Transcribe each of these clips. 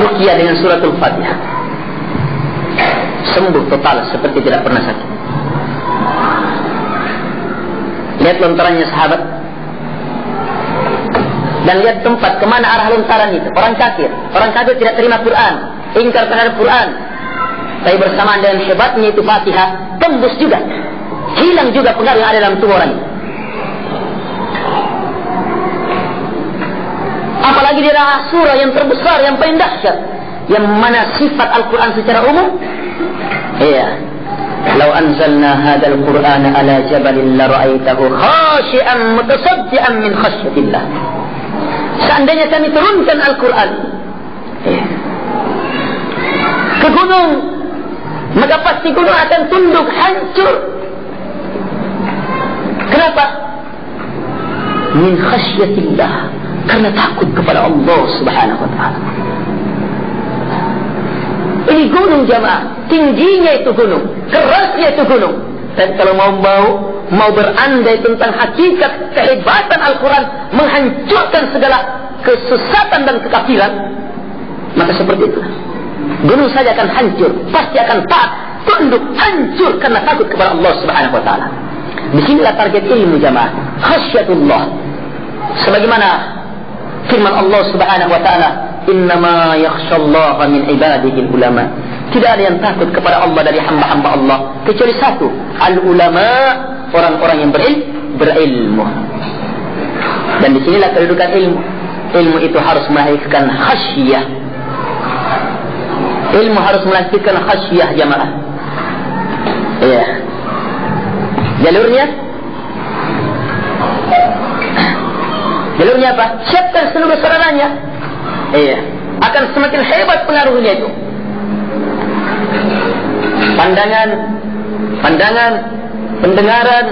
ruqyah dengan suratul Fatihah, sembuh total seperti tidak pernah sakit. Lihat lontarannya sahabat, dan lihat tempat kemana arah lontaran itu. Orang kafir tidak terima Quran, ingkar terhadap Quran. Tapi bersamaan dengan hebatnya itu Fatihah, tembus juga, hilang juga pengaruh yang ada dalam tubuh orang itu. Apalagi di surah yang terbesar, yang paling dahsyat, yang mana sifat Al-Quran secara umum. Iya. Lau anzalna hadzal Qur'ana ala jabalin la ra'aitahu khashi'an mutasaddian min khasyatillah. Seandainya kami turunkan Al-Quran ke gunung, maka pasti gunung akan tunduk, hancur. Kenapa? Min khasyatillah, karena takut kepada Allah Subhanahu wa ta'ala. Ini gunung jamaah, tingginya itu gunung, kerasnya itu gunung. Dan kalau mau berandai tentang hakikat kehebatan Al-Quran menghancurkan segala kesesatan dan kekafiran, maka seperti itu. Gunung saja akan hancur, pasti akan taat, tunduk, hancur karena takut kepada Allah Subhanahu wa ta'ala. Disinilah target ilmu jamaah, khasyatullah. Sebagaimana firman Allah Subhanahu wa ta'ala, innama yakhshallaha min ibadihi ulama. Tidak ada yang takut kepada Allah dari hamba-hamba Allah kecuali satu, al-ulama, orang-orang yang berilmu. Dan disinilah kedudukan ilmu. Ilmu itu harus melahirkan khasyah. Ilmu harus melahirkan khasyah jamaah. Iya. Jalurnya apa? Siapkan seluruh sarananya. Iya. Akan semakin hebat pengaruhnya itu. Pandangan, pendengaran,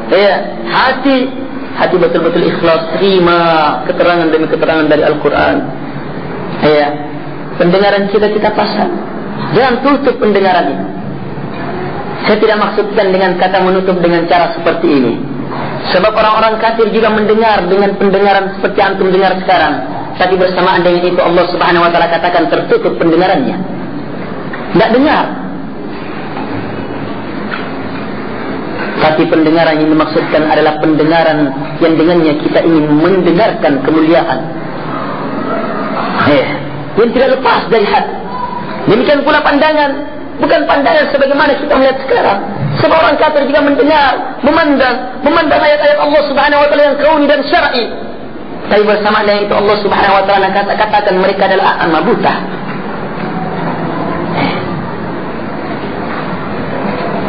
iya, hati betul-betul ikhlas, terima keterangan demi keterangan dari Al-Quran. Iya. Pendengaran kita pasang. Jangan tutup pendengaran itu. Saya tidak maksudkan dengan kata menutup dengan cara seperti ini. Sebab orang-orang kafir juga mendengar dengan pendengaran seperti antum dengar sekarang. Tapi bersamaan dengan itu Allah Subhanahu wa ta'ala katakan tertutup pendengarannya. Tidak dengar. Tapi pendengaran yang dimaksudkan adalah pendengaran yang dengannya kita ingin mendengarkan kemuliaan. Yang tidak lepas dari hati. Demikian pula pandangan. Bukan pandangan sebagaimana kita melihat sekarang. Sebab orang kafir juga mendengar, memandang ayat-ayat Allah Subhanahu wa ta'ala yang kauni dan syar'i. Tapi bersama dengan itu Allah Subhanahu wa ta'ala katakan mereka adalah a'ma, buta.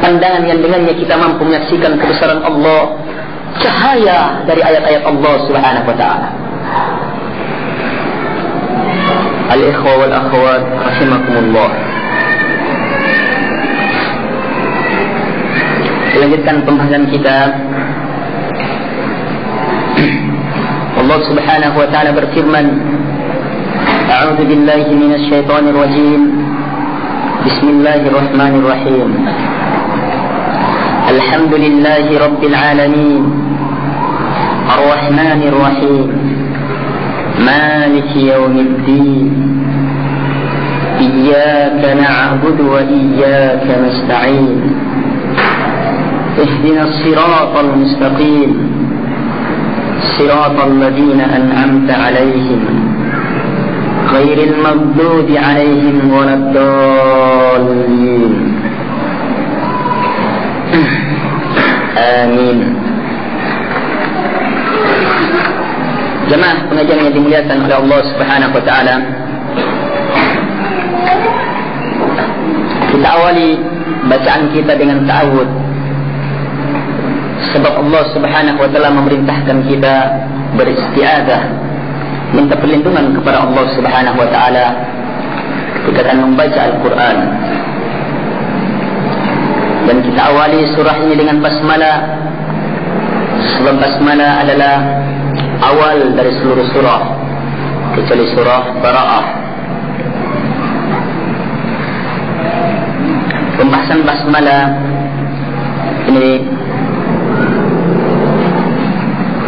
Pandangan yang dengannya kita mampu menyaksikan kebesaran Allah, cahaya dari ayat-ayat Allah Subhanahu wa ta'ala. Al-ikhwa wal-akhwat rahimakumullah. Lanjutkan pembahasan kita. Allah Subhanahu wa ta'ala berfirman, A'udzu billahi minasy syaithanir rajim. Bismillahirrahmanirrahim. Alhamdulillahi rabbil alamin. Ar-Rahmanir Rahim. Maliki yaumiddin. Iyyaka na'budu wa iyyaka nasta'in. اهدنا الصراط المستقيم صراط الذين أنعمت عليهم غير المغضوب عليهم ولا الضالين آمين. Jemaah pengajian yang dimuliakan oleh Allah Subhanahu wa ta'ala, kita awali bacaan kita dengan ta'awud. Sebab Allah Subhanahu wa ta'ala memerintahkan kita beristi'adzah, minta perlindungan kepada Allah Subhanahu wa ta'ala ketika akan membaca Al-Quran. Dan kita awali surah ini dengan basmalah. Sebab basmalah adalah awal dari seluruh surah kecuali surah Bara'ah. Pembahasan basmalah ini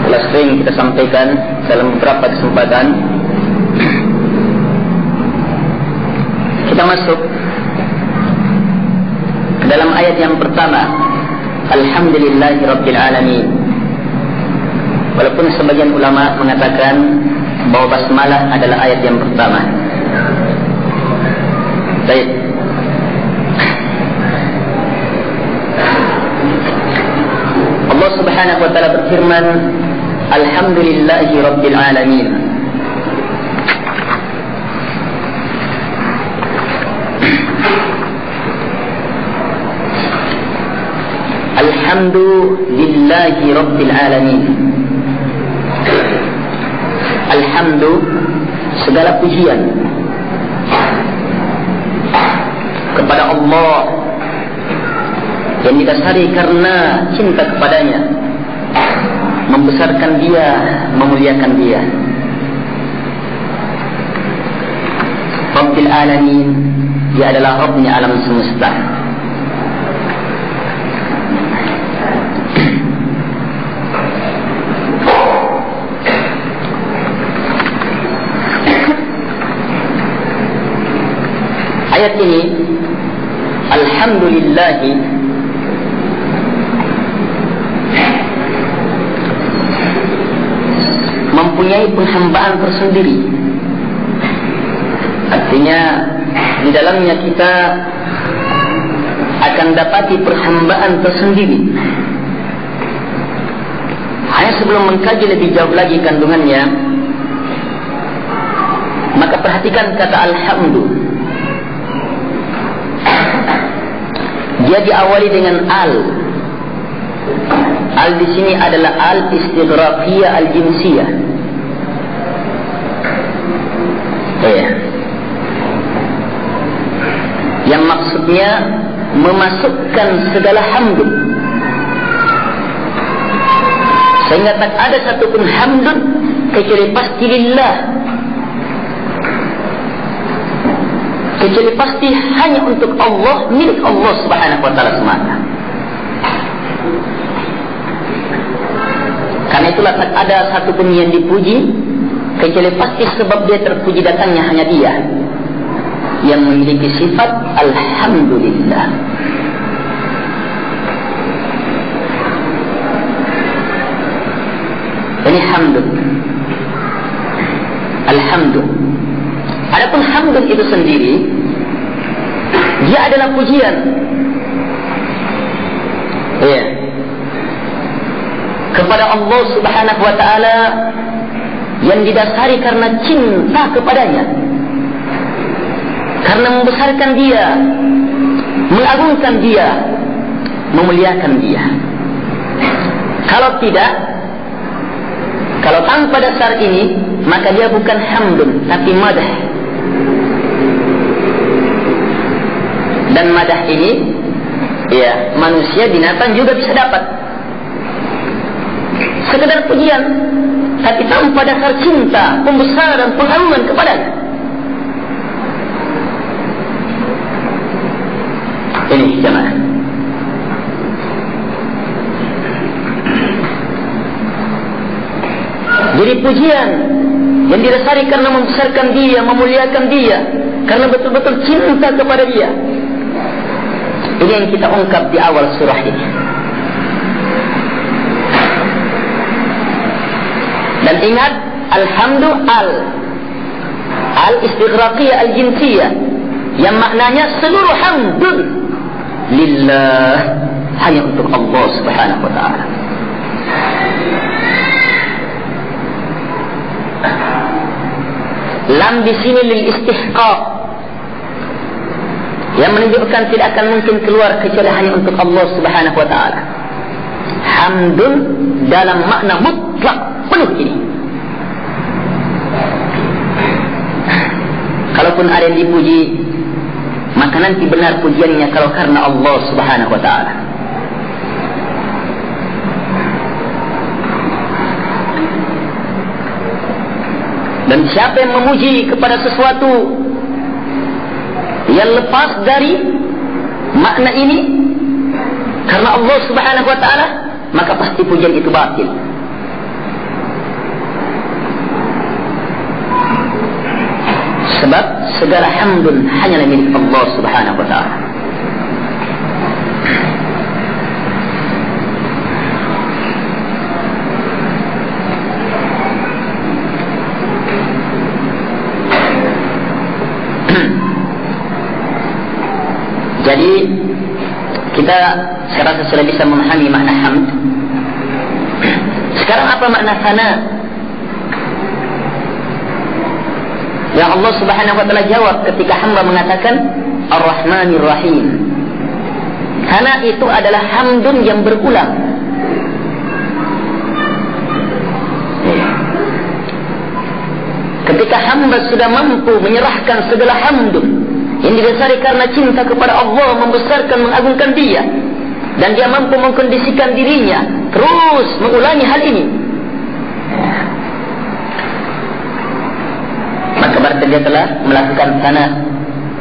telah sering kita sampaikan dalam beberapa kesempatan. kita masuk ke dalam ayat yang pertama, Alhamdulillahirabbil alamin. Walaupun sebagian ulama mengatakan bahwa basmalah adalah ayat yang pertama. Baik. Allah Subhanahu wa taala berfirman, Alhamdulillahirabbil alamin. Alhamdulillahirabbil alamin. Alhamdu, segala pujian kepada Allah yang didasari karena cinta kepadanya, membesarkan dia, memuliakan dia. Rabbil alamin, dia adalah Rabbnya alam semesta. Ayat ini, Alhamdulillahi, mempunyai penghambaan tersendiri. Artinya di dalamnya kita akan dapati perhambaan tersendiri. Hanya sebelum mengkaji lebih jauh lagi kandungannya, maka perhatikan kata Alhamdulillah. Dia diawali dengan al. Al di sini adalah al istighraqiyah al jinsiyah. Ya. Yang maksudnya memasukkan segala hamdun. Sehingga tak ada satupun hamdun kecuali pasti lillah. Kecuali pasti hanya untuk Allah, milik Allah Subhanahu wa taala semata. Karena itulah tak ada satupun yang dipuji kecuali pasti sebab dia terpuji datangnya hanya dia yang memiliki sifat Alhamdulillah. Ini hamdun. Alhamdulillah. Adapun hamdun itu sendiri, dia adalah pujian. Ya. Kepada Allah Subhanahu wa taala yang didasari karena cinta kepadanya. Karena membesarkan dia, mengagungkan dia, memuliakan dia. Kalau tidak, kalau tanpa dasar ini, maka dia bukan hamdun, tapi madah. Dan madah ini, ya, manusia, binatang juga bisa dapat. Sekedar pujian, tapi tanpa dasar cinta, pembesaran, pengagungan kepadanya. Ini jemaah. Jadi pujian yang didasari karena membesarkan dia, memuliakan dia, karena betul-betul cinta kepada dia. Ini yang kita ungkap di awal surah ini. Dan ingat, Alhamdulillah, al istighraqiyah al jinsiyah, yang maknanya seluruh hamdun lillah, hanya untuk Allah Subhanahu wa taala. Lam di sini lil istihqaq, yang menunjukkan tidak akan mungkin keluar kecuali hanya untuk Allah Subhanahu wa taala. Hamdun dalam makna mutlak penuh ini. Kalaupun ada yang dipuji, maka nanti benar pujiannya kalau karena Allah Subhanahu wa taala. Dan siapa yang memuji kepada sesuatu yang lepas dari makna ini karena Allah Subhanahu wa taala, maka pasti pujian itu batil. Sebab segala hamdun hanyalah milik Allah Subhanahu wa ta'ala. Jadi kita saya rasa sudah bisa memahami makna hamd. Sekarang apa makna sana? Yang Allah Subhanahu wa ta'ala jawab ketika hamba mengatakan Ar-Rahmanir Rahim. Sana itu adalah hamdun yang berulang. Ketika hamba sudah mampu menyerahkan segala hamdun yang didasari karena cinta kepada Allah, membesarkan, mengagungkan Dia, dan dia mampu mengkondisikan dirinya terus mengulangi hal ini, maka berarti dia telah melakukan sana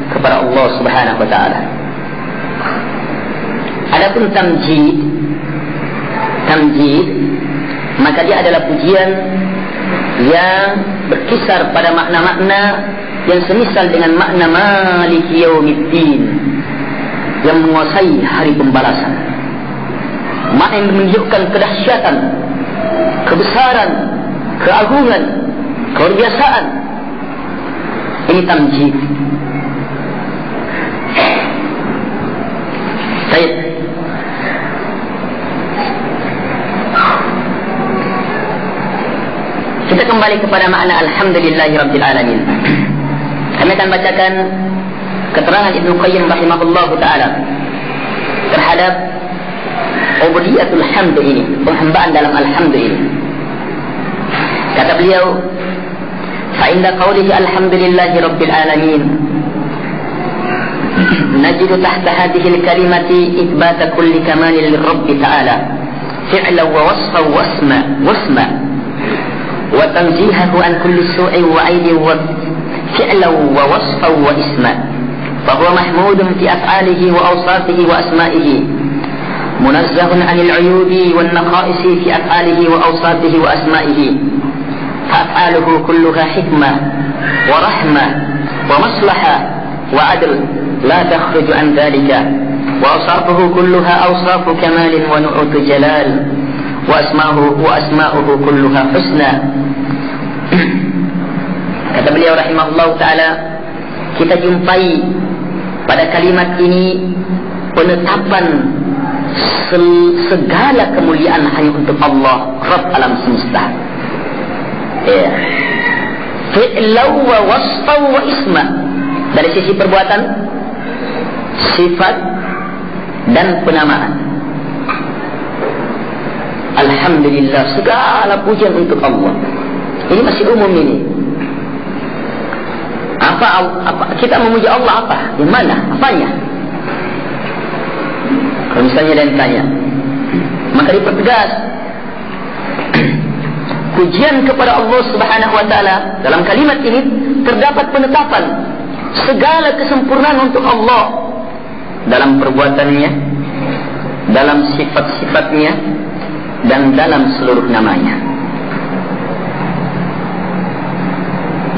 kepada Allah Subhanahu wa ta'ala. Adapun tamjid, maka dia adalah pujian yang berkisar pada makna-makna yang semisal dengan makna Maliki Yaumiddin, yang menguasai hari pembalasan. Makna yang menunjukkan kedahsyatan, kebesaran, keagungan, kebiasaan. Ini tamjid. Baik. Kita kembali kepada makna Alhamdulillahirabbil alamin. Kami akan bacakan keterangan Ibnu Qayyim rahimahullahu ta'ala terhadap ubudiyatul hamd ini, penghambaan dalam alhamd ini. Kata beliau, fa inda qawlihi alhamdulillahi rabbil alamin najidu tahta hadhihi al-kalimati ithbata kulli kamalin lirabbi ta'ala fi'lan wa wasfan wasma wa tanzihahu an kulli su'in wa 'aibin wa فعلا ووصفا واسما فهو محمود في أفعاله وأوصافه وأسمائه منزه عن العيوب والنقائص في أفعاله وأوصافه وأسمائه فأفعاله كلها حكمة ورحمة ومصلحة وعدل لا تخرج عن ذلك وأوصافه كلها أوصاف كمال ونعوت جلال وأسماؤه كلها حسنى. Kata beliau rahimahullah ta'ala, kita jumpai pada kalimat ini penetapan segala kemuliaan hanya untuk Allah, Rabb alam semesta. Fi'lau wa wasfau wa isma, dari sisi perbuatan, sifat dan penamaan. Alhamdulillah, segala pujian untuk Allah. Ini masih umum ini. Apa kita memuji Allah apa? Yang mana? Apanya? Kalau misalnya dia tanya, maka dipertegas pujian kepada Allah Subhanahu wa ta'ala. Dalam kalimat ini terdapat penetapan segala kesempurnaan untuk Allah dalam perbuatannya, dalam sifat-sifatnya, dan dalam seluruh namanya.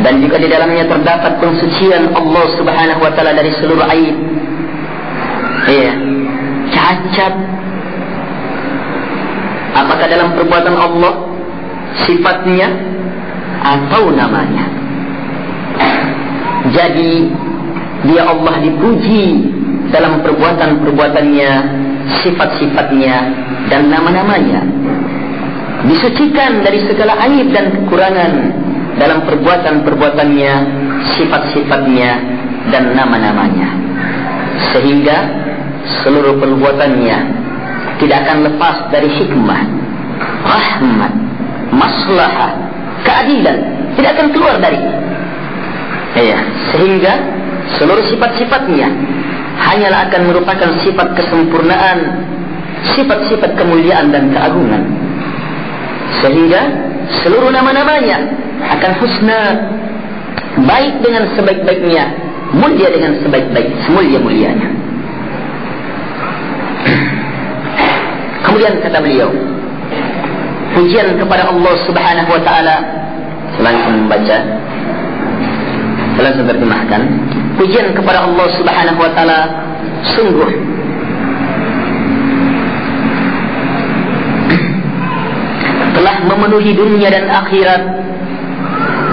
Dan juga di dalamnya terdapat pensucian Allah Subhanahu wa ta'ala dari seluruh aib, cacat, apakah dalam perbuatan Allah, sifatnya, atau namanya. Jadi dia Allah dipuji dalam perbuatan-perbuatannya, sifat-sifatnya, dan nama-namanya. Disucikan dari segala aib dan kekurangan dalam perbuatan-perbuatannya, sifat-sifatnya, dan nama-namanya, sehingga seluruh perbuatannya tidak akan lepas dari hikmah, rahmat, maslahah, keadilan, tidak akan keluar dari. Sehingga seluruh sifat-sifatnya hanyalah akan merupakan sifat kesempurnaan, sifat-sifat kemuliaan dan keagungan, sehingga seluruh nama-namanya akan husna, baik dengan sebaik-baiknya, mulia dengan sebaik-baik, semulia-mulianya. Kemudian kata beliau, pujian kepada Allah Subhanahu wa ta'ala, langsung membaca Telah saya terjemahkan. Pujian kepada Allah Subhanahu wa taala sungguh telah memenuhi dunia dan akhirat,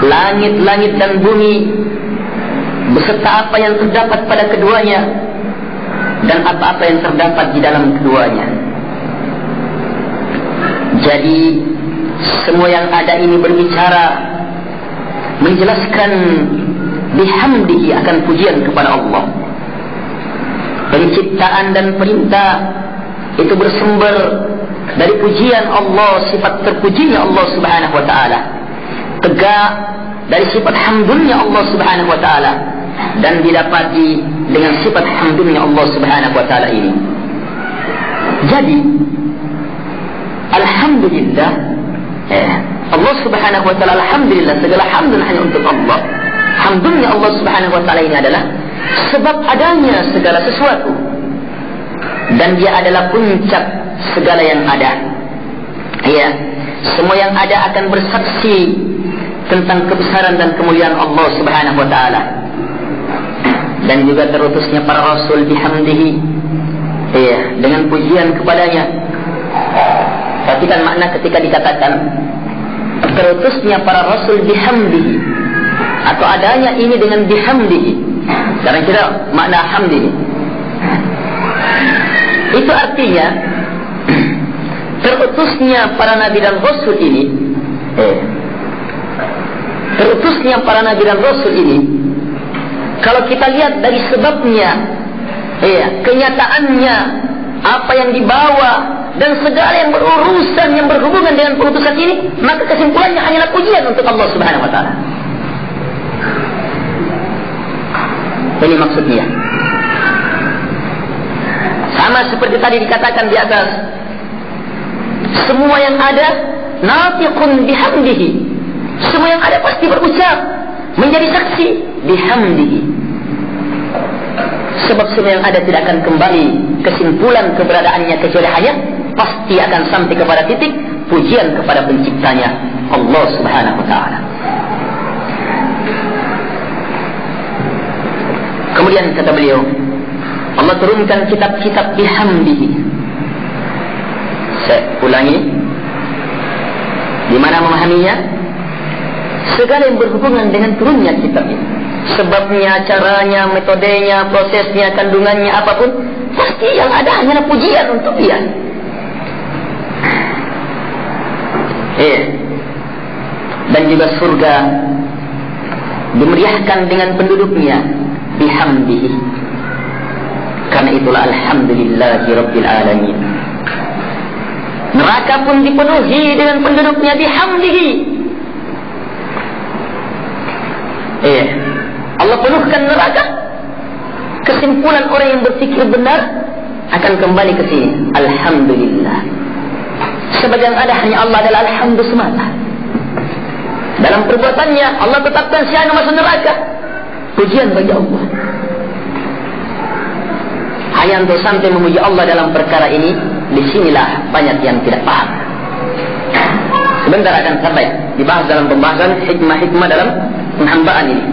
langit-langit dan bumi beserta apa yang terdapat pada keduanya dan apa-apa yang terdapat di dalam keduanya. Jadi semua yang ada ini berbicara, menjelaskan bihamdihi akan pujian kepada Allah. Penciptaan dan perintah itu bersumber dari pujian Allah, sifat terpujinya Allah Subhanahu wa taala. Tegak dari sifat hamdulnya Allah Subhanahu wa taala dan didapati dengan sifat hamdulnya Allah Subhanahu wa taala ini. Jadi alhamdulillah, Allah Subhanahu wa taala, alhamdulillah, segala hamdun hanya untuk Allah. Hamdulnya Allah Subhanahu wa taala ini adalah sebab adanya segala sesuatu, dan dia adalah puncak segala yang ada. Ya, semua yang ada akan bersaksi tentang kebesaran dan kemuliaan Allah Subhanahu wa taala. Dan juga terutusnya para rasul bihamdihi, ya, dengan pujian kepadanya. Perhatikan makna ketika dikatakan terutusnya para rasul bihamdihi, atau adanya ini dengan bihamdihi. Sekarang kita makna hamdihi. Itu artinya terutusnya para nabi dan rasul ini, terutusnya para nabi dan rasul ini, kalau kita lihat dari sebabnya, kenyataannya, apa yang dibawa dan segala yang berurusan yang berhubungan dengan perutusan ini, maka kesimpulannya hanyalah pujian untuk Allah Subhanahu wa taala. Ini maksudnya. Sama seperti tadi dikatakan di atas, semua yang ada natiqun bihamdihi. Semua yang ada pasti berucap, menjadi saksi bihamdihi. Sebab semua yang ada tidak akan kembali kesimpulan keberadaannya kecuali hanya pasti akan sampai kepada titik pujian kepada penciptanya, Allah Subhanahu wa taala. Kemudian kata beliau, Allah turunkan kitab-kitab bihamdihi. Saya ulangi, di mana memahaminya? Segala yang berhubungan dengan turunnya kitab ini, sebabnya, caranya, metodenya, prosesnya, kandungannya, apapun, pasti yang ada hanyalah pujian untuk dia. Dan juga surga dimeriahkan dengan penduduknya bihamdihi. Karena itulah alhamdulillahi rabbil alamin. Neraka pun dipenuhi dengan penduduknya bihamdihi. Allah penuhkan neraka. Kesimpulan orang yang berfikir benar akan kembali ke sini. Alhamdulillah. Sebagian ada hanya Allah adalah alhamdulillah semata. Dalam perbuatannya Allah tetapkan si anu masuk neraka. Pujian bagi Allah. Hanya untuk sampai memuji Allah dalam perkara ini, disinilah banyak yang tidak paham. Sebentar akan sampai dibahas dalam pembahasan hikmah-hikmah dalam penghambaan ini.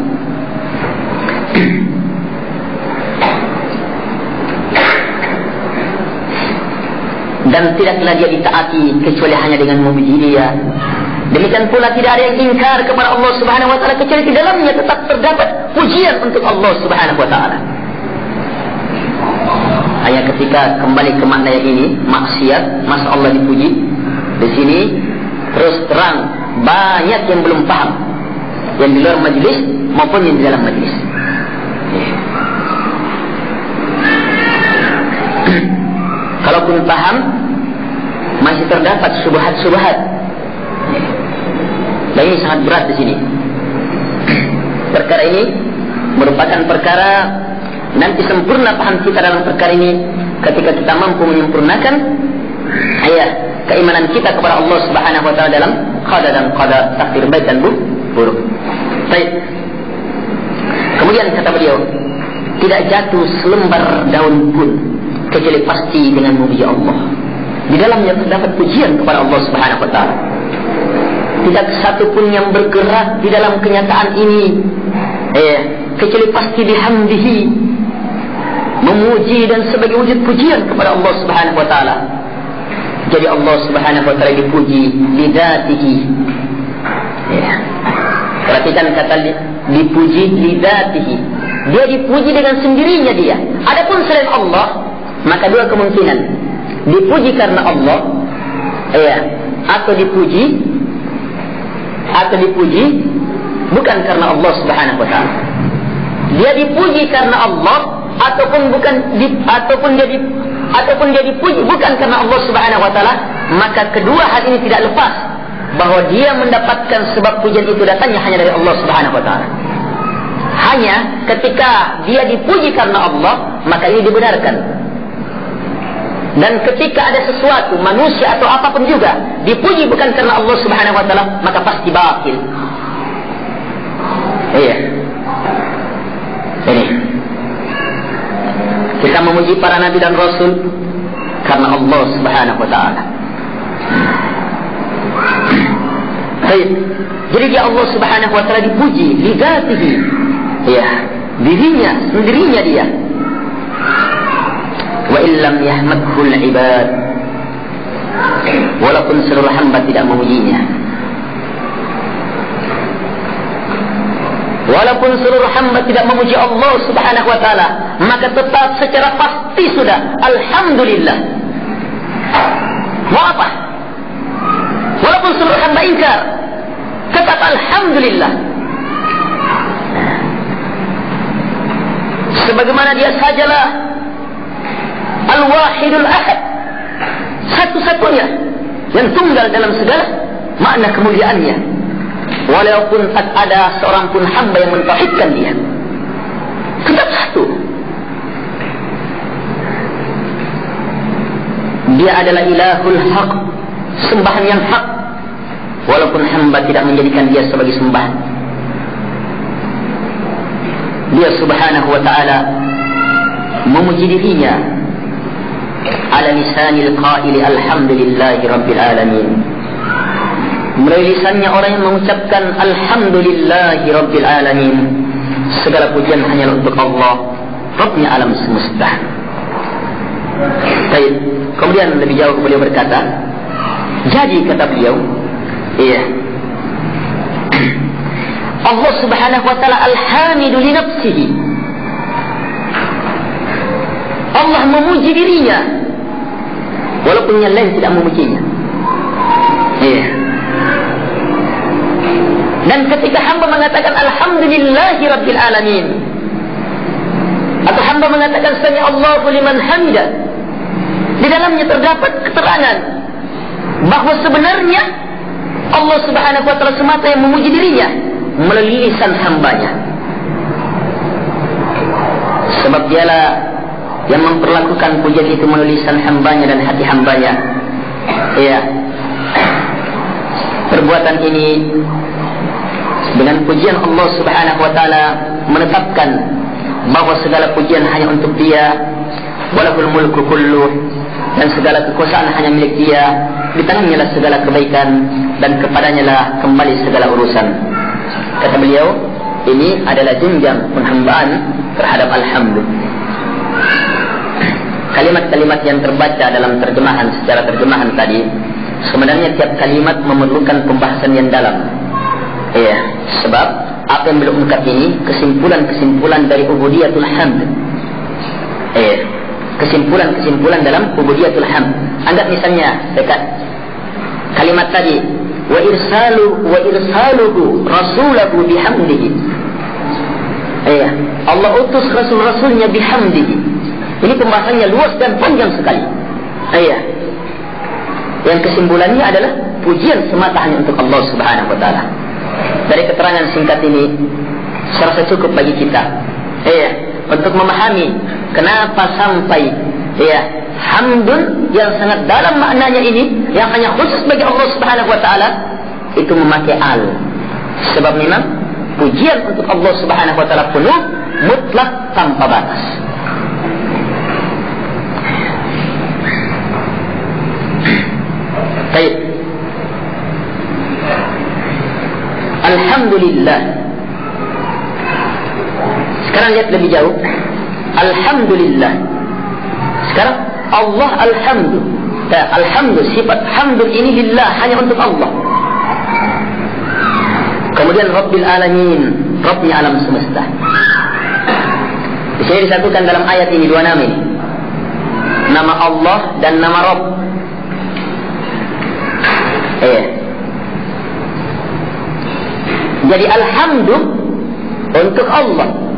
Dan tidaklah dia ditaati kecuali hanya dengan memuji dia. Demikian pula tidak ada yang ingkar kepada Allah Subhanahu wa taala kecuali di dalamnya tetap terdapat pujian untuk Allah Subhanahu wa taala. Hanya ketika kembali ke makna yang ini, maksiat, masa Allah dipuji. Di sini terus terang banyak yang belum paham, yang di luar majlis maupun yang di dalam majlis. Kalaupun paham, masih terdapat syubhat-syubhat. Dan ini sangat berat di sini. Perkara ini merupakan perkara nanti sempurna paham kita dalam perkara ini ketika kita mampu menyempurnakan keimanan kita kepada Allah Subhanahu wa taala dalam qada dan qada, takdir baik dan buruk. Baik. Kemudian kata beliau, tidak jatuh selembar daun pun kecuali pasti dengan memuji Allah. Di dalamnya terdapat pujian kepada Allah Subhanahu wa taala. Tidak satu pun yang bergerak di dalam kenyataan ini kecuali pasti bihamdihi, memuji dan sebagai wujud pujian kepada Allah Subhanahu wa taala. Jadi Allah Subhanahu wa taala dipuji lidzatihi. Perhatikan kata dipuji lidzatihi. Dia dipuji dengan sendirinya dia. Adapun selain Allah, maka dua kemungkinan. Dipuji karena Allah, atau dipuji bukan karena Allah Subhanahu wa taala. Dia dipuji karena Allah ataupun dia dipuji bukan karena Allah Subhanahu wa taala, maka kedua hal ini tidak lepas bahwa dia mendapatkan sebab pujian itu datangnya hanya dari Allah Subhanahu wa taala. Hanya ketika dia dipuji karena Allah, maka ini dibenarkan. Dan ketika ada sesuatu, manusia atau apapun juga, dipuji bukan karena Allah Subhanahu wa taala, maka pasti batil. Ini. Kita memuji para nabi dan rasul karena Allah Subhanahu wa taala. Baik. Jadi dia Allah Subhanahu wa taala dipuji lidzatihi. Dirinya, sendirinya dia. Wa illam yahmadhul ibad, walaupun seluruh hamba tidak memujinya, walaupun seluruh hamba tidak memuji Allah Subhanahu wa taala, maka tetap secara pasti sudah alhamdulillah. Mau apa? Walaupun seluruh hamba ingkar, tetap alhamdulillah. Sebagaimana dia sajalah Al-Wahidul Ahad, satu-satunya yang tunggal dalam segala makna kemuliaannya. Walaupun tak ada seorang pun hamba yang mentauhidkan dia, tetap satu. Dia adalah ilahul haq, sembahan yang hak, walaupun hamba tidak menjadikan dia sebagai sembahan. Dia Subhanahu wa ta'ala memuji dirinya ala lisanil qaili alhamdulillahi rabbil alamin. Melalui lisannya orang yang mengucapkan alhamdulillahi rabbil alamin, segala pujian hanyalah untuk Allah, Rabbnya alam semesta. Baik. Kemudian lebih jauh beliau berkata, jadi kata beliau, Allah Subhanahu wa taala al-hamidu li nafsihi. Allah memuji dirinya walaupun yang lain tidak memujinya. Dan ketika hamba mengatakan alhamdulillahi rabbil alamin, atau hamba mengatakan sami Allahu liman hamidah, di dalamnya terdapat keterangan bahawa sebenarnya Allah Subhanahu wa taala semata yang memuji dirinya melalui lisan hambanya. Sebab dialah yang memperlakukan pujian itu melalui lisan hambanya dan hati hambanya. Perbuatan ini dengan pujian Allah Subhanahu wa taala menetapkan bahawa segala pujian hanya untuk dia, walahul mulku kulluh, dan segala kekuasaan hanya milik dia. Di tangannya lah segala kebaikan dan kepadanya lah kembali segala urusan. Kata beliau, ini adalah jenjang penghambaan terhadap alhamdulillah. Kalimat-kalimat yang terbaca dalam terjemahan, secara terjemahan tadi, sebenarnya tiap kalimat memerlukan pembahasan yang dalam. Sebab apa yang beliau ungkap ini kesimpulan-kesimpulan dari ubudiyatul hamd. Kesimpulan-kesimpulan dalam ubudiyatul hamd. Anggap misalnya dekat kalimat tadi, wa irsaluhu rasulahu bihamdihi. Allah utus rasul-rasulnya bihamdihi. Ini pembahasannya luas dan panjang sekali. Yang kesimpulannya adalah pujian semata hanya untuk Allah Subhanahu wa taala. Dari keterangan singkat ini saya rasa cukup bagi kita untuk memahami kenapa sampai hamdun yang sangat dalam maknanya ini, yang hanya khusus bagi Allah Subhanahu wa taala, itu memakai al. Sebab memang pujian untuk Allah Subhanahu wa taala penuh, mutlak, tanpa batas. Baik. Alhamdulillah Sekarang lihat lebih jauh. Alhamdulillah. Sekarang Allah alhamdu. Alhamdu, sifat hamdul ini lillah, hanya untuk Allah. Kemudian Rabbil Alamin, Rabbnya alam semesta. Di sini disatukan dalam ayat ini dua nama ini. Nama Allah dan nama Rabb. Jadi alhamdu untuk Allah.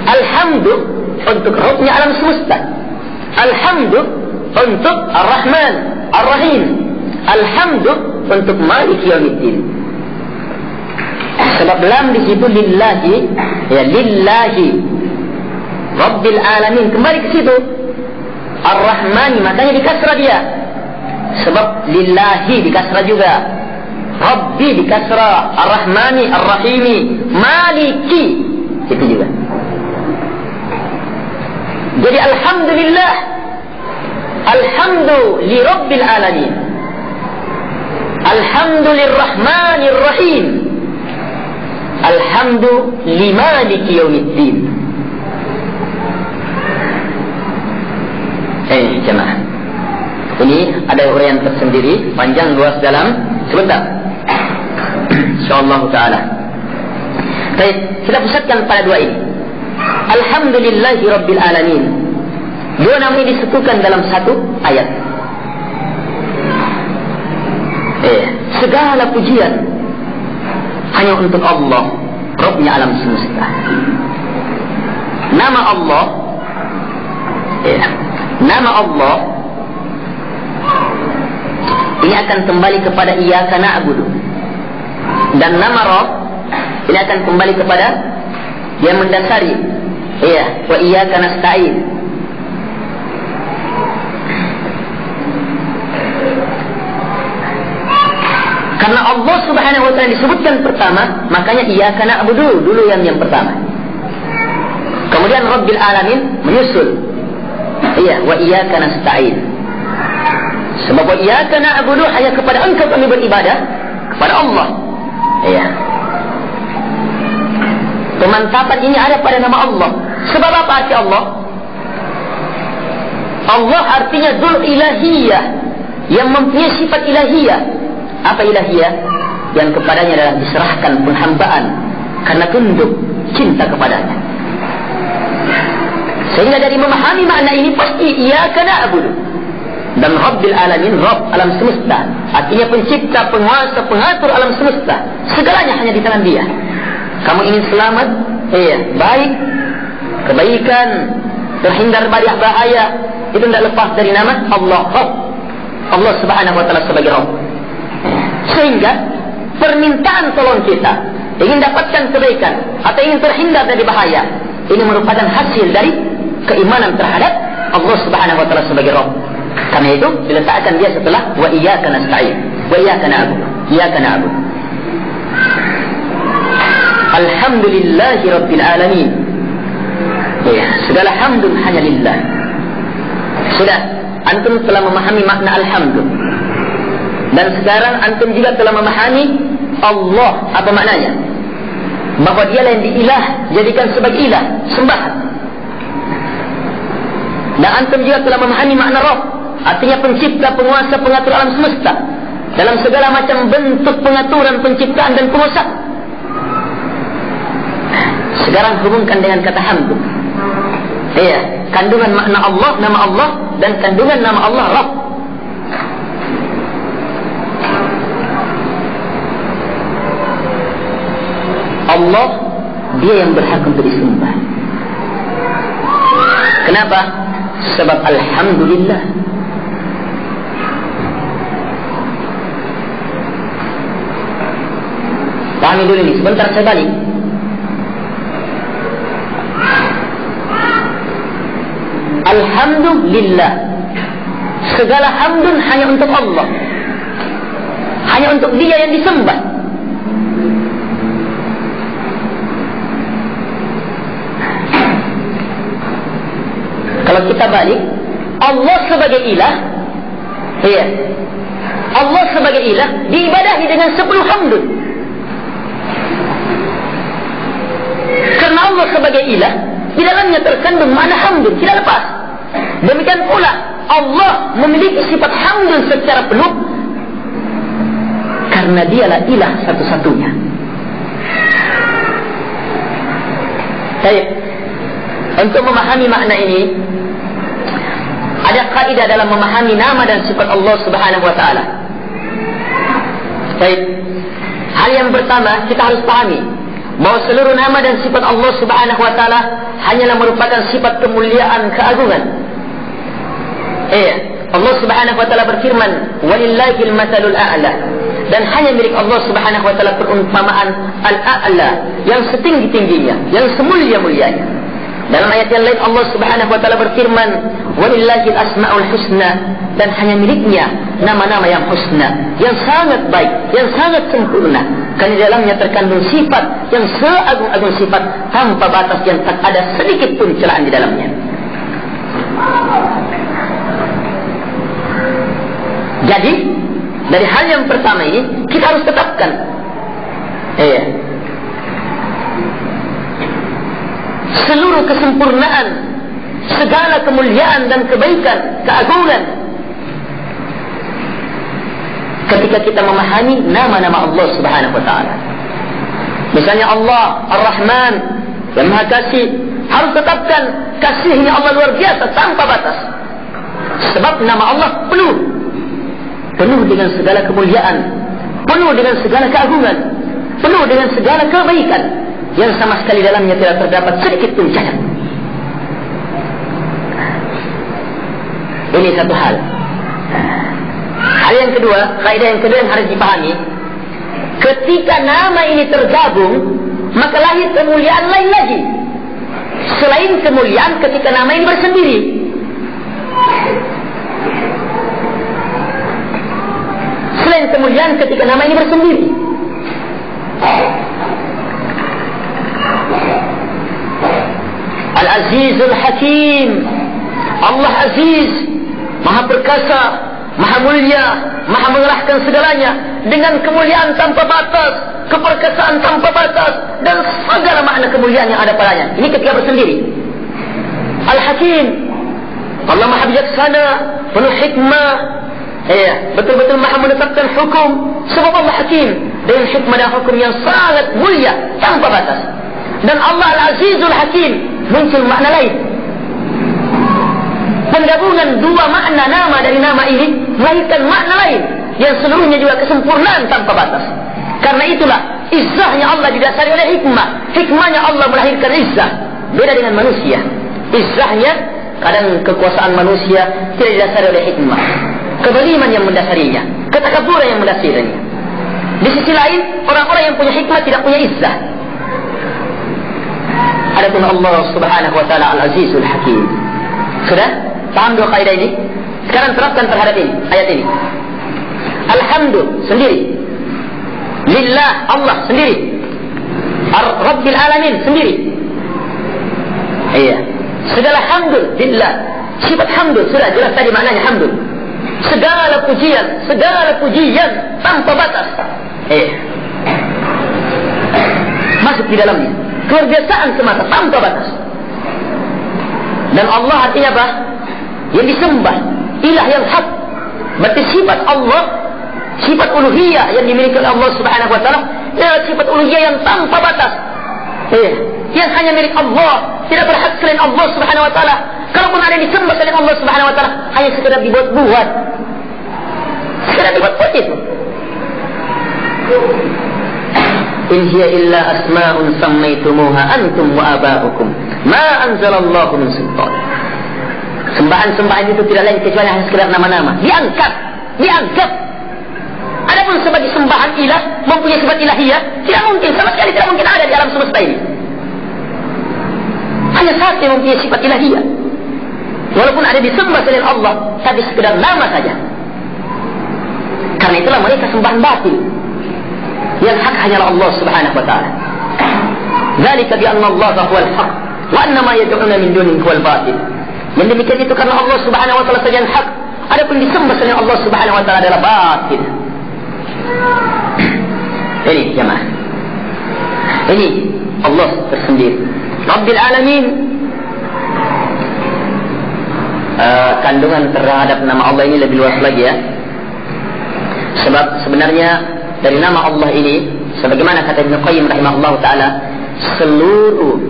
Alhamdu untuk Rabbnya alam semesta. Alhamdu untuk Ar-Rahman, Ar-Rahim. Alhamdu untuk Malik Yaumiddin. Sebab lam di situ lillahi, ya lillahi Rabbil Alamin, kembali ke situ. Ar-Rahmani, makanya dikasrah dia. Sebab lillahi dikasrah juga. Rabbi dikasrah, Ar-Rahmani, Ar-Rahimi, Maliki, itu juga. Jadi alhamdulillah, alhamdu li Rabbil Alamin, alhamdu lirrahmanir rahim, alhamdu li Maliki Yaumiddin. Jemaah, ini ada uraian tersendiri, panjang luas dalam, sebentar. InsyaAllah ta'ala. Baik, kita pusatkan pada dua ini. Alhamdulillahi Rabbil Alamin. Dua nama ini disatukan dalam satu ayat. Segala pujian hanya untuk Allah, Rabbnya alam semesta. Nama Allah, nama Allah ini akan kembali kepada Iyyaka na'budu, dan nama Rabb ini akan kembali kepada yang mendasari, wa Iyyaka nasta'in. Karena Allah Subhanahu wa ta'ala disebutkan pertama, makanya Iyyaka na'budu dulu yang pertama. Kemudian Rabbil Alamin menyusul. Wa Iyyaka nasta'in. Sebab wa Iyyaka na'budu hanya kepada Engkau kami beribadah, kepada Allah. Pemantapan ini ada pada nama Allah. Sebab apa arti Allah? Allah artinya Dzul Ilahiyah, yang mempunyai sifat ilahiyah. Apa ilahiyah? Yang kepadanya adalah diserahkan penghambaan karena tunduk cinta kepadanya. Sehingga dari memahami makna ini pasti Iyyaka na'budu, dan Rabbil Alamin, Rabb alam semesta, artinya pencipta, penguasa, pengatur alam semesta. Segalanya hanya di tangan Dia. Kamu ingin selamat, baik, kebaikan, terhindar dari bahaya, itu tidak lepas dari nama Allah, Rabb. Allah Subhanahu wa ta'ala sebagai Rabb. Sehingga permintaan tolong kita, ingin dapatkan kebaikan atau ingin terhindar dari bahaya, ini merupakan hasil dari keimanan terhadap Allah Subhanahu wa ta'ala sebagai Rabb. Karena itu diletakkan dia setelah wa Iyyaka nasta'in, wa Iyyaka na'budu, Iyyaka na'budu. Alhamdulillahi Rabbil Alamin. Segala hamdun hanya lillah. Sudah, antum telah memahami makna alhamdu. Dan sekarang antum juga telah memahami Allah apa maknanya. Bahwa dialah yang diilah, jadikan sebagai ilah, sembahan. Dan antum juga telah memahami makna Rabb, artinya pencipta, penguasa, pengatur alam semesta dalam segala macam bentuk pengaturan, penciptaan dan penguasaan. Sekarang hubungkan dengan kata hamdu. Kandungan makna Allah, nama Allah, dan kandungan nama Allah Rabb. Allah, Dia yang berhak untuk disembah. Kenapa? Sebab alhamdulillah. Pahami dulu ini, sebentar saya balik. Alhamdulillah. Segala hamdun hanya untuk Allah, hanya untuk Dia yang disembah. Kalau kita balik, Allah sebagai ilah, Allah sebagai ilah diibadahi dengan 10 hamdun. Karena Allah sebagai ilah, di dalamnya terkandung makna hamdun, tidak lepas. Demikian pula Allah memiliki sifat hamdun secara penuh karena dialah ilah satu-satunya. Baik. Untuk memahami makna ini, ada kaidah dalam memahami nama dan sifat Allah Subhanahu wa taala. Baik. Hal yang pertama, kita harus pahami bahawa seluruh nama dan sifat Allah Subhanahu wa taala hanyalah merupakan sifat kemuliaan, keagungan. Allah Subhanahu wa taala berfirman, "Walillahil matsalul a'la." Dan hanya milik Allah Subhanahu wa taala perumpamaan al-a'la, yang setinggi-tingginya, yang semulia-mulianya. Dalam ayat yang lain Allah Subhanahu wa taala berfirman, "Walillahil asmaul husna." Dan hanya miliknya nama-nama yang husna, yang sangat baik, yang sangat sempurna. Karena di dalamnya terkandung sifat yang seagung-agung sifat tanpa batas, yang tak ada sedikit pun celaan di dalamnya. Jadi, dari hal yang pertama ini kita harus tetapkan, seluruh kesempurnaan, segala kemuliaan dan kebaikan, keagungan, ketika kita memahami nama-nama Allah Subhanahu wa taala. Misalnya Allah Ar-Rahman, yang Maha Kasih, harus tetapkan kasihnya Allah luar biasa tanpa batas. Sebab nama Allah penuh dengan segala kemuliaan, penuh dengan segala keagungan, penuh dengan segala kebaikan, yang sama sekali dalamnya tidak terdapat sedikit pun cacat. Ini satu hal. Hal yang kedua, kaidah yang kedua yang harus dipahami, ketika nama ini tergabung, maka lahir kemuliaan lain lagi selain kemuliaan ketika nama ini bersendiri. Selain kemuliaan ketika nama ini bersendiri. Al-Azizul Hakim. Allah Aziz, Maha Perkasa, Maha Mulia, Maha mengerahkan segalanya dengan kemuliaan tanpa batas, keperkasaan tanpa batas, dan segala makna kemuliaan yang ada padanya. Ini ketika bersendiri. Al-Hakim, Allah Maha Bijaksana, penuh hikmah, betul-betul Maha menetapkan hukum. Sebab Allah Hakim, dengan hikmah dan hukum yang sangat mulia tanpa batas. Dan Allah Al-Azizul Hakim, muncul makna lain. Penggabungan dua makna nama dari nama ini melahirkan makna lain yang seluruhnya juga kesempurnaan tanpa batas. Karena itulah izzahnya Allah didasari oleh hikmah. Hikmahnya Allah melahirkan izzah. Beda dengan manusia. Izzahnya, kadang kekuasaan manusia tidak didasari oleh hikmah. Kezaliman yang mendasarinya, ketakaburan yang mendasarinya. Di sisi lain, orang-orang yang punya hikmah tidak punya izzah. Adapun Allah Subhanahu wa taala Al-Azizul Hakim. Sudah? Paham dua kaidah ini? Sekarang terapkan terhadap ini, ayat ini. Alhamdu sendiri. Lillah, Allah sendiri. Ar-Rabbil Alamin sendiri. Iya. Segala hamdu lillah. Sifat hamdu sudah jelas tadi maknanya hamdu. Segala pujian tanpa batas. Masuk di dalamnya. Kebiasaan semata tanpa batas. Dan Allah artinya apa? Yang disembah, ilah yang hak. Berarti sifat Allah, sifat uluhiyah yang dimiliki oleh Allah Subhanahu wa taala, adalah sifat uluhiyah yang tanpa batas. Yang hanya milik Allah, tidak berhak selain Allah Subhanahu wa taala. Kalaupun ada yang disembah selain Allah Subhanahu wa taala, hanya sekedar dibuat-buat. Sekedar dibuat-buat itu. In hiya illa asma'un sammaytumuha antum wa aba'ukum ma anzalallahu min sultan. Sembahan-sembahan itu tidak lain kecuali hanya sekedar nama-nama. Diangkat. Adapun sebagai sembahan ilah mempunyai sifat ilahiyah, tidak mungkin, sama sekali tidak mungkin ada di alam semesta ini. Hanya satu yang mempunyai sifat ilahiyah. Walaupun ada disembah selain Allah, tapi sekedar nama saja. Karena itulah mereka sembahan batil. Yang hak hanyalah Allah Subhanahu wa taala. Dzalika bi anna Allah huwal haq wa anna ma yad'una min dunihi huwal batil. Yang demikian itu karena Allah Subhanahu wa taala saja yang hak. Adapun disembah selain Allah Subhanahu wa taala adalah batil. Ini jemaah. Ini Allah tersendiri. Rabbil Alamin. Kandungan terhadap nama Allah ini lebih luas lagi ya. Sebab sebenarnya dari nama Allah ini, sebagaimana kata Ibnu Qayyim rahimahullah ta'ala, seluruh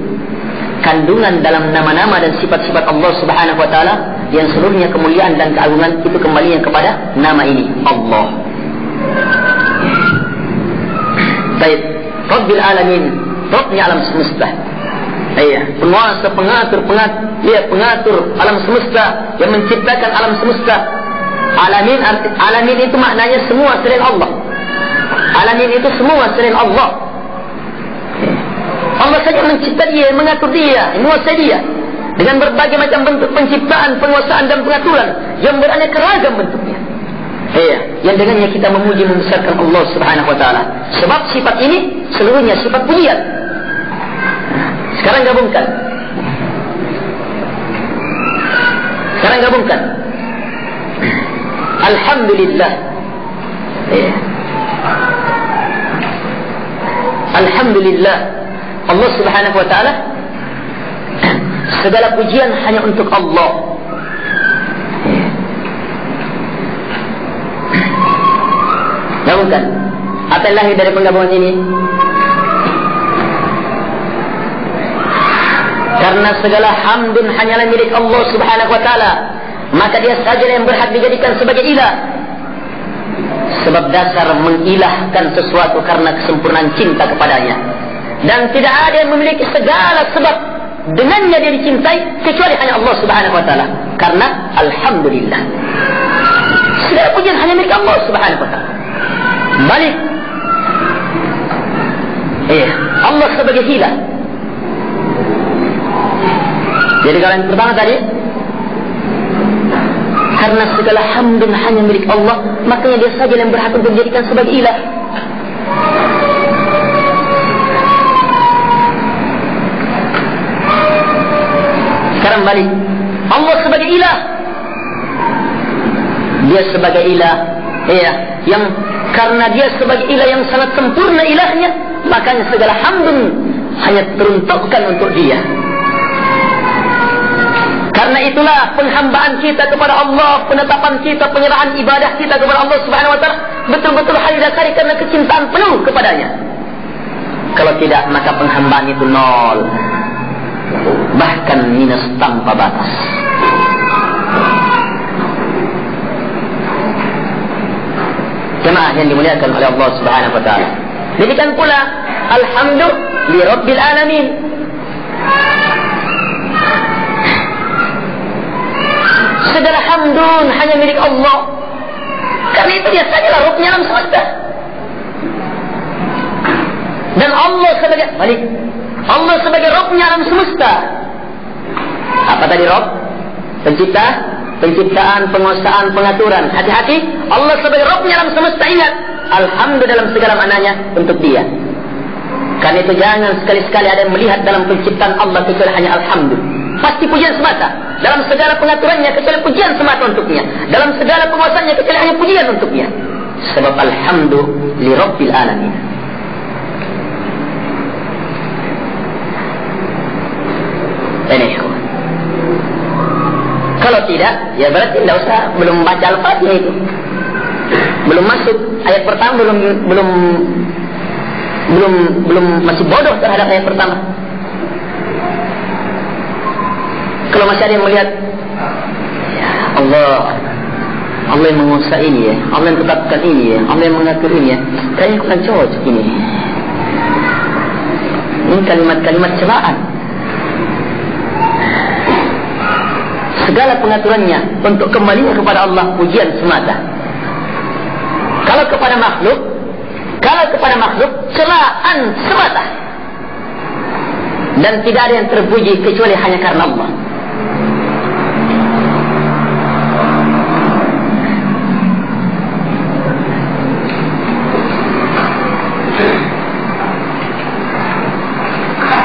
kandungan dalam nama-nama dan sifat-sifat Allah subhanahu wa ta'ala, yang seluruhnya kemuliaan dan keagungan itu kembalinya kepada nama ini, Allah. Baik, Rabbil Alamin, Rabbnya alam semesta. Iya, penguasa, pengatur alam semesta, yang menciptakan alam semesta. Alamin itu maknanya semua selain Allah. Alamin itu semua selain Allah. Allah saja mencipta dia, mengatur dia, menguasai dia dengan berbagai macam bentuk penciptaan, penguasaan dan pengaturan yang beraneka ragam bentuknya. Iya, yang dengannya kita memuji membesarkan Allah Subhanahu wa taala. Sebab sifat ini seluruhnya sifat pujian. Sekarang gabungkan. Alhamdulillah. Iya. Alhamdulillah, Allah Subhanahu wa ta'ala, segala pujian hanya untuk Allah. Gabungkan. Apa yang lahir dari penggabungan ini? Karena segala hamdun hanyalah milik Allah Subhanahu wa ta'ala, maka dia saja yang berhak dijadikan sebagai ilah. Sebab dasar mengilahkan sesuatu karena kesempurnaan cinta kepadanya. Dan tidak ada yang memiliki segala sebab dengannya dia dicintai kecuali hanya Allah Subhanahu wa ta'ala. Karena Alhamdulillah, segala pujian hanya milik Allah Subhanahu wa ta'ala. Balik, Allah sebagai ilah. Jadi kalau yang pertama tadi, karena segala hamdun hanya milik Allah, makanya dia saja yang berhak untuk dijadikan sebagai ilah. Sekarang balik, Allah sebagai ilah. Dia sebagai ilah, yang karena dia sebagai ilah yang sangat sempurna ilahnya, makanya segala hamdun hanya teruntukkan untuk dia. Karena itulah penghambaan kita kepada Allah, penetapan kita, penyerahan ibadah kita kepada Allah Subhanahu wa ta'ala betul-betul hal didasari karena kecintaan penuh kepadanya. Kalau tidak, maka penghambaan itu nol, bahkan minus tanpa batas. Jemaah yang dimuliakan oleh Allah Subhanahu wa ta'ala, demikian pula alhamdulillah li Rabbil Alamin. Segala hamdun hanya milik Allah. Karena itu dia sajalah Rabbnya alam semesta. Dan Allah sebagai Allah sebagai Rabbnya alam semesta. Apa tadi Rabb? Pencipta, penciptaan, penguasaan, pengaturan. Hati-hati, Allah sebagai Rabbnya alam semesta. Ingat, alhamdulillah dalam segala maknanya untuk dia. Karena itu jangan sekali-sekali ada yang melihat dalam penciptaan Allah kecuali hanya alhamdulillah. Pasti pujian semata. Dalam segala pengaturannya kecuali pujian semata untuknya. Dalam segala penguasaannya kecuali hanya pujian untuknya. Sebab alhamdulillah li Rabbil Alamin. Ini kalau tidak, ya berarti tidak usah, belum baca Al-Fatihah itu. Belum masuk ayat pertama, belum masih bodoh terhadap ayat pertama. Kalau masih ada yang melihat, ya Allah yang menguasai ini ya, Allah yang tetapkan ini ya, Allah yang mengatur ini ya, kayaknya bukan cocok ini. Ini kalimat-kalimat celaan. Segala pengaturannya untuk kembalinya kepada Allah pujian semata. Kalau kepada makhluk celaan semata. Dan tidak ada yang terpuji kecuali hanya karena Allah.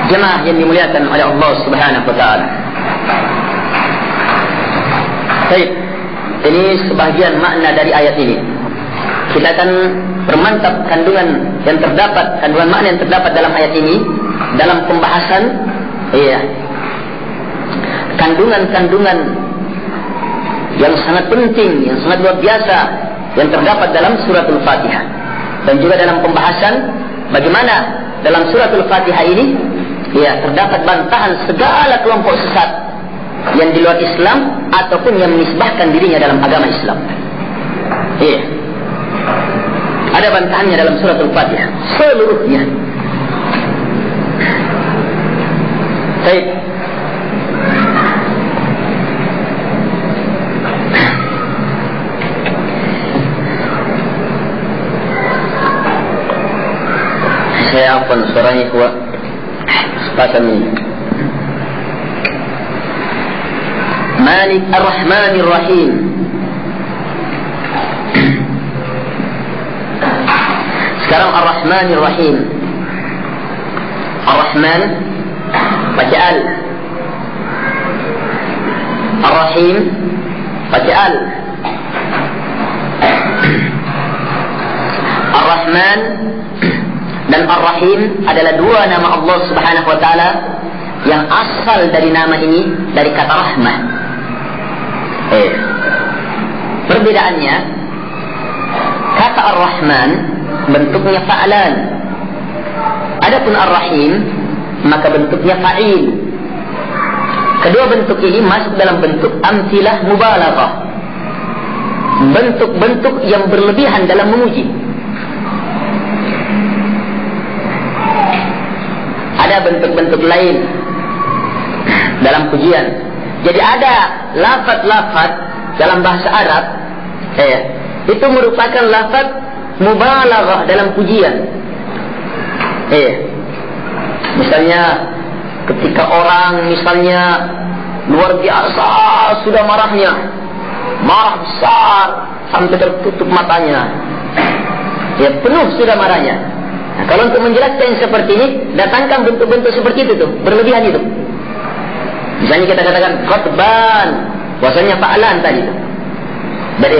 Jemaah yang dimuliakan oleh Allah Subhanahu wa ta'ala. Baik, ini sebahagian makna dari ayat ini. Kita akan bermantap kandungan makna yang terdapat dalam ayat ini dalam pembahasan Iya. Kandungan-kandungan yang sangat penting, yang sangat luar biasa yang terdapat dalam suratul Fatihah. Dan juga dalam pembahasan bagaimana dalam suratul Fatihah ini ya terdapat bantahan segala kelompok sesat yang di luar Islam ataupun yang menisbahkan dirinya dalam agama Islam. Iya. Ada bantahannya dalam suratul Fatihah seluruhnya. Baik. Saya apa suaranya kuat? Sepatan ini. Malik Ar-Rahmanir Rahim. Sekarang Ar-Rahmanir Rahim. Ar-Rahman baca al. Ar-Rahim baca al. Ar-Rahman dan Ar-Rahim adalah dua nama Allah Subhanahu wa taala yang asal dari nama ini dari kata rahmah. Perbedaannya, kata Ar-Rahman bentuknya fa'lan. Adapun Ar-Rahim maka bentuknya fa'il. Kedua bentuk ini masuk dalam bentuk amtilah mubalaghah. Bentuk-bentuk yang berlebihan dalam memuji. Ada bentuk-bentuk lain dalam pujian. Jadi ada lafaz-lafaz dalam bahasa Arab itu merupakan lafaz mubalaghah dalam pujian. Misalnya ketika orang misalnya luar biasa sudah marahnya, marah besar sampai tertutup matanya, penuh sudah marahnya. Nah, kalau untuk menjelaskan seperti ini, datangkan bentuk-bentuk seperti itu tuh, berlebihan itu. Misalnya kita katakan ghadban, bahasanya fa'lan tadi itu. Dari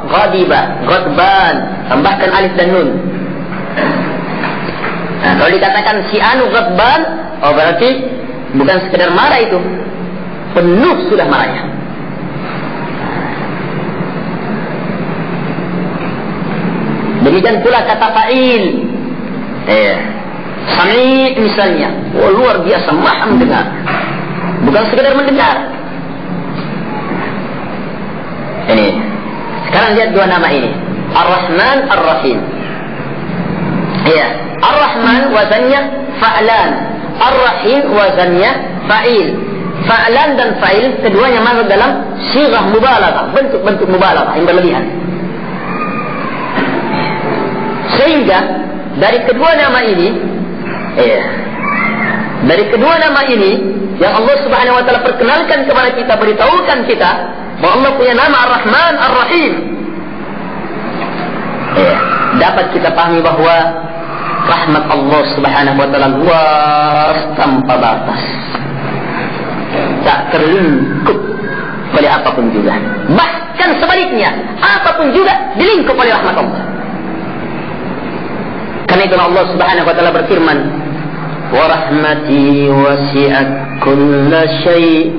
ghadiba, ghadban, tambahkan alif dan nun. Nah, kalau dikatakan si anu ghadban, oh berarti bukan sekedar marah itu, penuh sudah marahnya. Demikian pula kata fa'il. Sami misalnya, luar biasa maha mendengar, bukan sekedar mendengar. Ini sekarang lihat dua nama ini, Ar-Rahman, Ar-Rahim. Ar-Rahman wazannya fa'lan, Ar-Rahim wazannya fa'il. Fa'lan dan fa'il keduanya masuk dalam sighah mubalaghah, bentuk-bentuk mubalaghah yang berlebihan. Sehingga dari kedua nama ini, dari kedua nama ini yang Allah Subhanahu wa taala perkenalkan kepada kita, beritahukan kita bahwa Allah punya nama Ar-Rahman, Ar-Rahim. Dapat kita pahami bahwa rahmat Allah Subhanahu wa taala luas tanpa batas, tak terlingkup oleh apapun juga. Bahkan sebaliknya, apapun juga dilingkup oleh rahmat Allah. Karena itu Allah Subhanahu wa taala berfirman, "Wa rahmati wasi'at kulla syai'."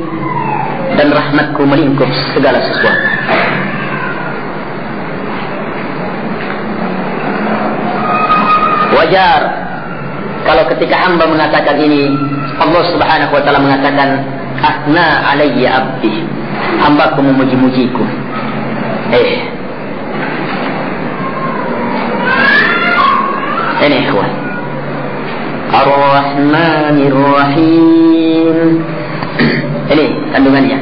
Dan rahmatku melingkup segala sesuatu. Wajar kalau ketika hamba mengatakan ini, Allah Subhanahu wa taala mengatakan, "Athna alayya abdi." Hambaku memuji-mujiku. Ini ikhwan, Ar-Rahmanir Rahim. Ini kandungannya.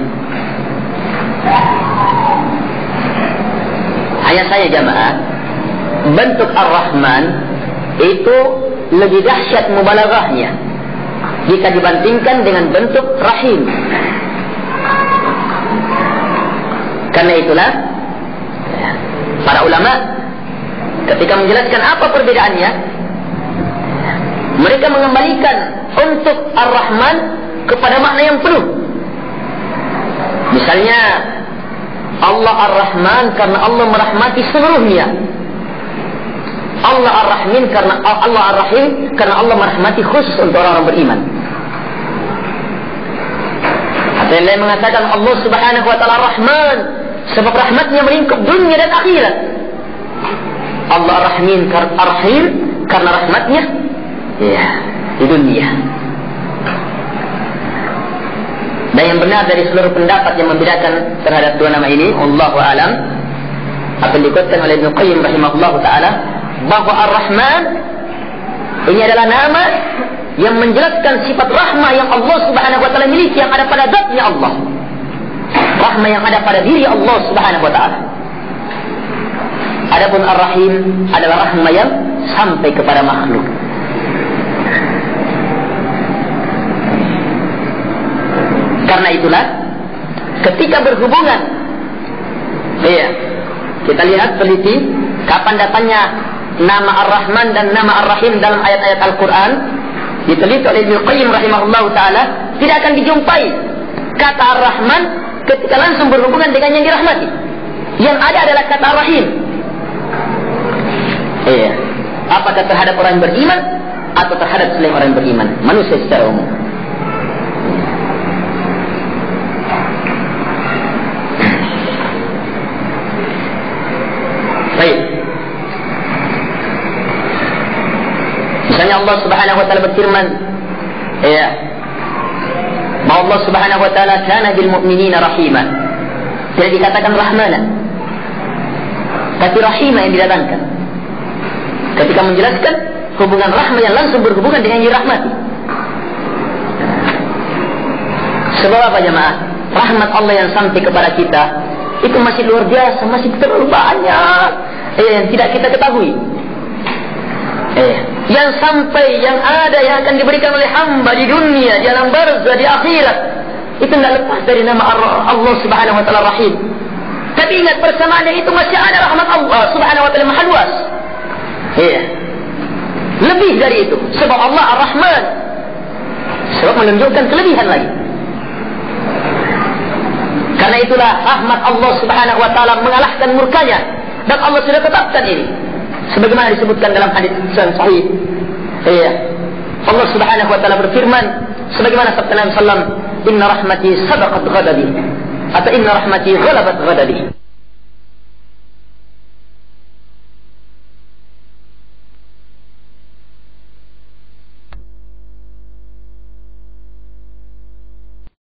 Hanya saya jamaah, bentuk Ar-Rahman itu lebih dahsyat mubalaghahnya jika dibandingkan dengan bentuk Rahim. Karena itulah para ulama ketika menjelaskan apa perbedaannya, mereka mengembalikan untuk Ar-Rahman kepada makna yang penuh. Misalnya Allah Ar-Rahman karena Allah merahmati seluruhnya. Allah Ar-Rahim karena Allah merahmati khusus untuk orang-orang beriman. Yang lain mengatakan Allah Subhanahu wa taala Rahman, sebab rahmatnya melingkup dunia dan akhirat. Allah Rahim karena rahmatnya di dunia. Dan yang benar dari seluruh pendapat yang membedakan terhadap dua nama ini, Allahu a'lam, apa yang dikutip oleh Ibnu Qayyim rahimahullah taala, bahwa Ar-Rahman ini adalah nama yang menjelaskan sifat rahmah yang Allah Subhanahu wa taala miliki, yang ada pada zatnya Allah. Rahmah yang ada pada diri Allah Subhanahu wa taala. Adapun Ar-Rahim adalah rahmah yang sampai kepada makhluk. Karena itulah ketika berhubungan, kita lihat teliti kapan datangnya nama Ar-Rahman dan nama Ar-Rahim dalam ayat-ayat Al-Quran. Diteliti oleh Ibnu Qayyim rahimahullah ta'ala, tidak akan dijumpai kata Ar-Rahman ketika langsung berhubungan dengan yang dirahmati. Yang ada adalah kata Ar-Rahim. Apakah terhadap orang yang beriman atau terhadap selain orang yang beriman, manusia secara umum. Baik. Misalnya Allah Subhanahu wa taala berfirman, bahwa Allah Subhanahu wa taala kana bil mu'minina rahima. Tidak dikatakan rahmana, tapi rahima yang didatangkan ketika menjelaskan hubungan rahmah yang langsung berhubungan dengan yang dirahmati. Sebab apa jemaah? Rahmat Allah yang sampai kepada kita itu masih luar biasa, masih terlalu banyak yang tidak kita ketahui. Yang sampai, yang ada, yang akan diberikan oleh hamba di dunia, di alam barzah, di akhirat, itu tidak lepas dari nama Allah Subhanahu wa taala Rahim. Tapi ingat, persamaannya itu masih ada rahmat Allah Subhanahu wa taala maha luas. Lebih dari itu, sebab Allah Ar-Rahman, sebab menunjukkan kelebihan lagi. Karena itulah rahmat Allah Subhanahu wa taala mengalahkan murkanya, dan Allah sudah tetapkan ini sebagaimana disebutkan dalam hadis sahih. Allah Subhanahu wa taala berfirman sebagaimana sabda Nabi sallallahu alaihi wasallam, "Inna rahmati sabaqat ghadabi," atau "Inna rahmati ghalabat ghadabi."